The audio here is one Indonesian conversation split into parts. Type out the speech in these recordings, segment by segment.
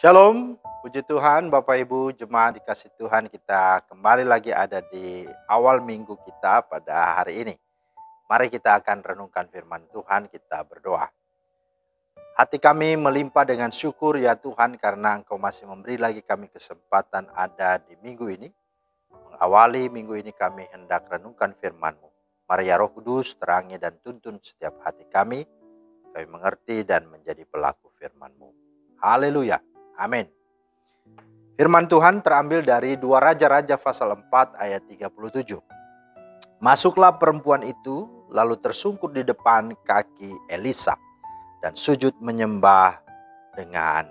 Shalom, puji Tuhan Bapak Ibu jemaat dikasih Tuhan, kita kembali lagi ada di awal minggu kita pada hari ini. Mari kita akan renungkan firman Tuhan, kita berdoa. Hati kami melimpah dengan syukur ya Tuhan, karena Engkau masih memberi lagi kami kesempatan ada di minggu ini. Mengawali minggu ini kami hendak renungkan firman-Mu. Mari ya Roh Kudus terangi dan tuntun setiap hati kami mengerti dan menjadi pelaku firman-Mu. Haleluya. Amin. Firman Tuhan terambil dari 2 Raja-Raja pasal 4 ayat 37. Masuklah perempuan itu lalu tersungkur di depan kaki Elisa dan sujud menyembah dengan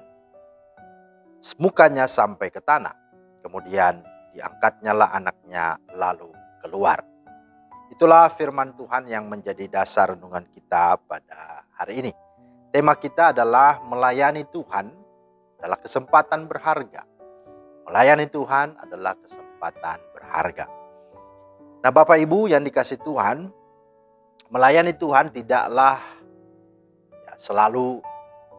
mukanya sampai ke tanah. Kemudian diangkatnya lah anaknya lalu keluar. Itulah firman Tuhan yang menjadi dasar renungan kita pada hari ini. Tema kita adalah melayani Tuhan adalah kesempatan berharga. Melayani Tuhan adalah kesempatan berharga. Nah, Bapak Ibu yang dikasih Tuhan, melayani Tuhan tidaklah selalu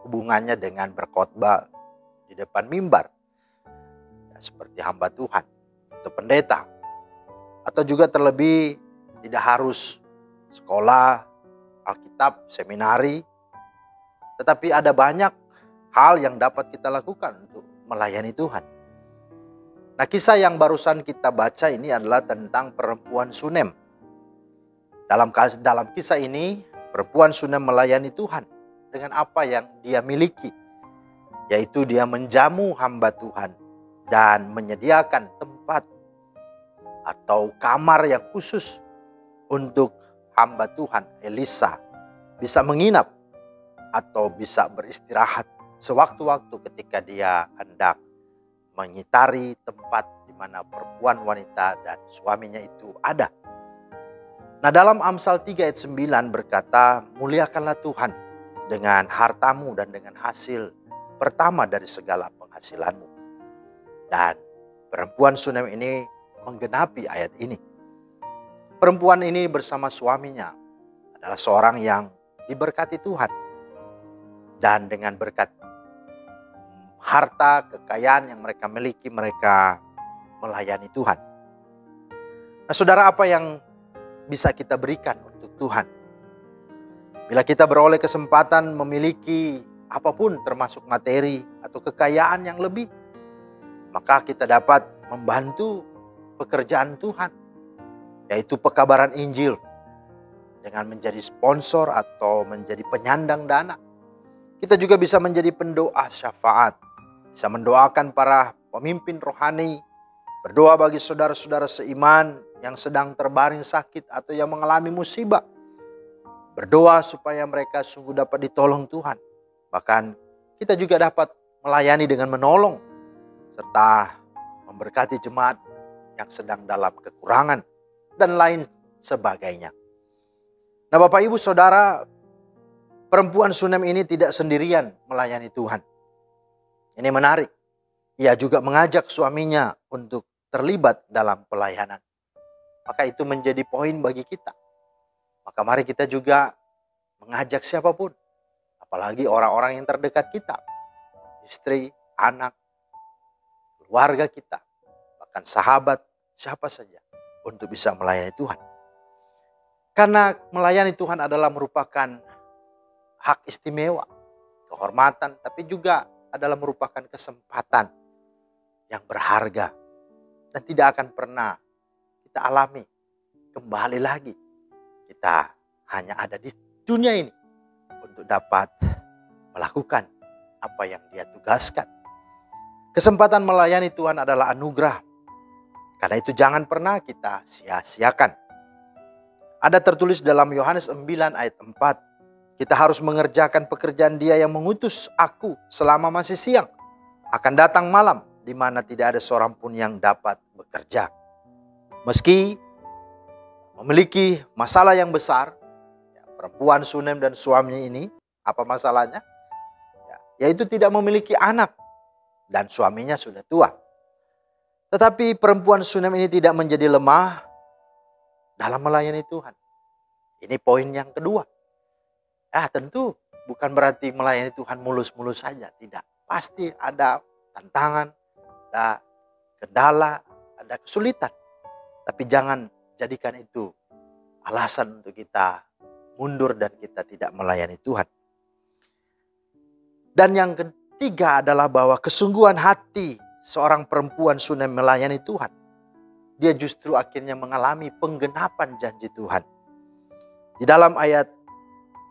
hubungannya dengan berkhotbah di depan mimbar, seperti hamba Tuhan atau pendeta, atau juga terlebih tidak harus sekolah Alkitab, seminari, tetapi ada banyak hal yang dapat kita lakukan untuk melayani Tuhan. Nah, kisah yang barusan kita baca ini adalah tentang perempuan Sunem. Dalam kisah ini, perempuan Sunem melayani Tuhan dengan apa yang dia miliki, yaitu dia menjamu hamba Tuhan dan menyediakan tempat atau kamar yang khusus untuk hamba Tuhan Elisa bisa menginap atau bisa beristirahat sewaktu-waktu ketika dia hendak mengitari tempat di mana perempuan wanita dan suaminya itu ada. Nah, dalam Amsal 3 ayat 9 berkata, muliakanlah Tuhan dengan hartamu dan dengan hasil pertama dari segala penghasilanmu. Dan perempuan Sunem ini menggenapi ayat ini. Perempuan ini bersama suaminya adalah seorang yang diberkati Tuhan. Dan dengan berkat harta, kekayaan yang mereka miliki, mereka melayani Tuhan. Nah, saudara, apa yang bisa kita berikan untuk Tuhan? Bila kita beroleh kesempatan memiliki apapun termasuk materi atau kekayaan yang lebih, maka kita dapat membantu pekerjaan Tuhan, yaitu pekabaran Injil, dengan menjadi sponsor atau menjadi penyandang dana. Kita juga bisa menjadi pendoa syafaat, bisa mendoakan para pemimpin rohani, berdoa bagi saudara-saudara seiman yang sedang terbaring sakit atau yang mengalami musibah. Berdoa supaya mereka sungguh dapat ditolong Tuhan. Bahkan kita juga dapat melayani dengan menolong serta memberkati jemaat yang sedang dalam kekurangan dan lain sebagainya. Nah, Bapak Ibu Saudara, perempuan Sunem ini tidak sendirian melayani Tuhan. Ini menarik. Ia juga mengajak suaminya untuk terlibat dalam pelayanan. Maka itu menjadi poin bagi kita. Maka mari kita juga mengajak siapapun, apalagi orang-orang yang terdekat kita, istri, anak, keluarga kita, bahkan sahabat, siapa saja, untuk bisa melayani Tuhan. Karena melayani Tuhan adalah merupakan hak istimewa, kehormatan, tapi juga adalah merupakan kesempatan yang berharga dan tidak akan pernah kita alami kembali lagi. Kita hanya ada di dunia ini untuk dapat melakukan apa yang Dia tugaskan. Kesempatan melayani Tuhan adalah anugerah. Karena itu jangan pernah kita sia-siakan. Ada tertulis dalam Yohanes 9 ayat 4. Kita harus mengerjakan pekerjaan Dia yang mengutus aku selama masih siang. Akan datang malam di mana tidak ada seorang pun yang dapat bekerja. Meski memiliki masalah yang besar, perempuan Sunem dan suaminya ini, apa masalahnya? Yaitu tidak memiliki anak dan suaminya sudah tua. Tetapi perempuan Sunem ini tidak menjadi lemah dalam melayani Tuhan. Ini poin yang kedua. Tentu bukan berarti melayani Tuhan mulus-mulus saja, tidak. pasti ada tantangan, ada kendala, ada kesulitan. Tapi jangan jadikan itu alasan untuk kita mundur dan kita tidak melayani Tuhan. Dan yang ketiga adalah bahwa kesungguhan hati seorang perempuan Shunem melayani Tuhan, dia justru akhirnya mengalami penggenapan janji Tuhan. Di dalam ayat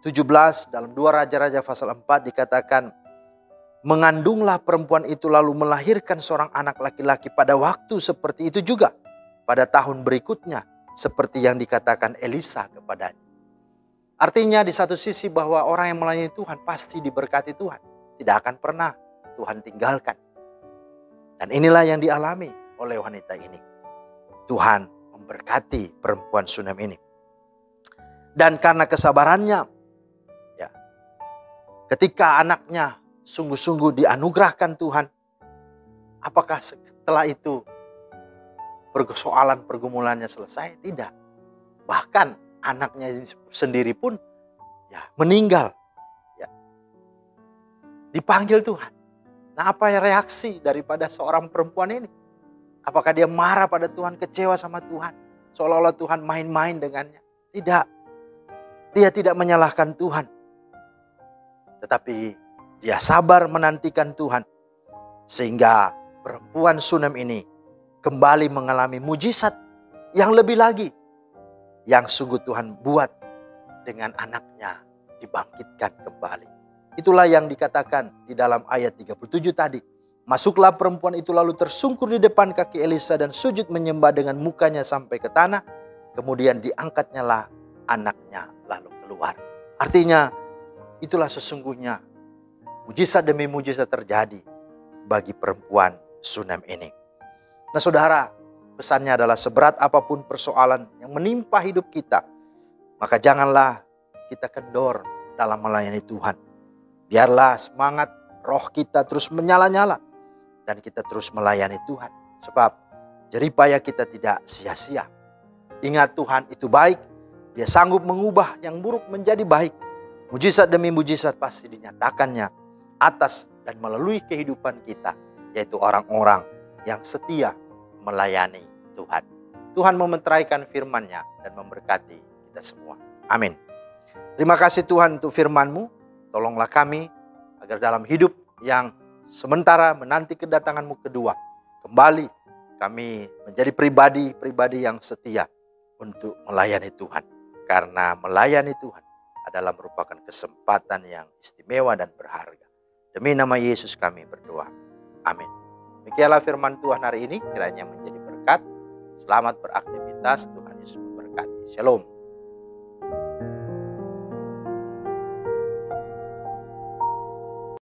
17 dalam 2 Raja-Raja pasal 4 dikatakan, mengandunglah perempuan itu lalu melahirkan seorang anak laki-laki pada waktu seperti itu juga pada tahun berikutnya, seperti yang dikatakan Elisa kepadanya. Artinya di satu sisi bahwa orang yang melayani Tuhan pasti diberkati Tuhan, tidak akan pernah Tuhan tinggalkan. Dan inilah yang dialami oleh wanita ini. Tuhan memberkati perempuan Shunem ini. Dan karena kesabarannya, ya, ketika anaknya sungguh-sungguh dianugerahkan Tuhan, apakah setelah itu persoalan pergumulannya selesai? Tidak. Bahkan anaknya sendiri pun ya meninggal. Ya. Dipanggil Tuhan. Nah, apa reaksi daripada seorang perempuan ini? Apakah dia marah pada Tuhan, kecewa sama Tuhan, seolah-olah Tuhan main-main dengannya? Tidak. Dia tidak menyalahkan Tuhan. Tetapi dia sabar menantikan Tuhan. Sehingga perempuan Shunem ini kembali mengalami mujizat yang lebih lagi. Yang sungguh Tuhan buat dengan anaknya dibangkitkan kembali. Itulah yang dikatakan di dalam ayat 37 tadi. Masuklah perempuan itu lalu tersungkur di depan kaki Elisa dan sujud menyembah dengan mukanya sampai ke tanah. Kemudian diangkatnya lah anaknya lalu keluar. Artinya itulah sesungguhnya mujizat demi mujizat terjadi bagi perempuan Shunem ini. Nah saudara, pesannya adalah seberat apapun persoalan yang menimpa hidup kita, maka janganlah kita kendor dalam melayani Tuhan. Biarlah semangat roh kita terus menyala-nyala dan kita terus melayani Tuhan. Sebab jeripaya kita tidak sia-sia. Ingat, Tuhan itu baik. Dia sanggup mengubah yang buruk menjadi baik. Mujizat demi mujizat pasti dinyatakannya atas dan melalui kehidupan kita, yaitu orang-orang yang setia melayani Tuhan. Tuhan memeteraikan firman-Nya dan memberkati kita semua. Amin. Terima kasih Tuhan untuk firman-Mu. Tolonglah kami agar dalam hidup yang sementara menanti kedatangan-Mu kedua, kembali kami menjadi pribadi-pribadi yang setia untuk melayani Tuhan. Karena melayani Tuhan adalah merupakan kesempatan yang istimewa dan berharga. Demi nama Yesus kami berdoa. Amin. Demikianlah firman Tuhan hari ini, kiranya menjadi berkat. Selamat beraktivitas, Tuhan Yesus memberkati. Shalom.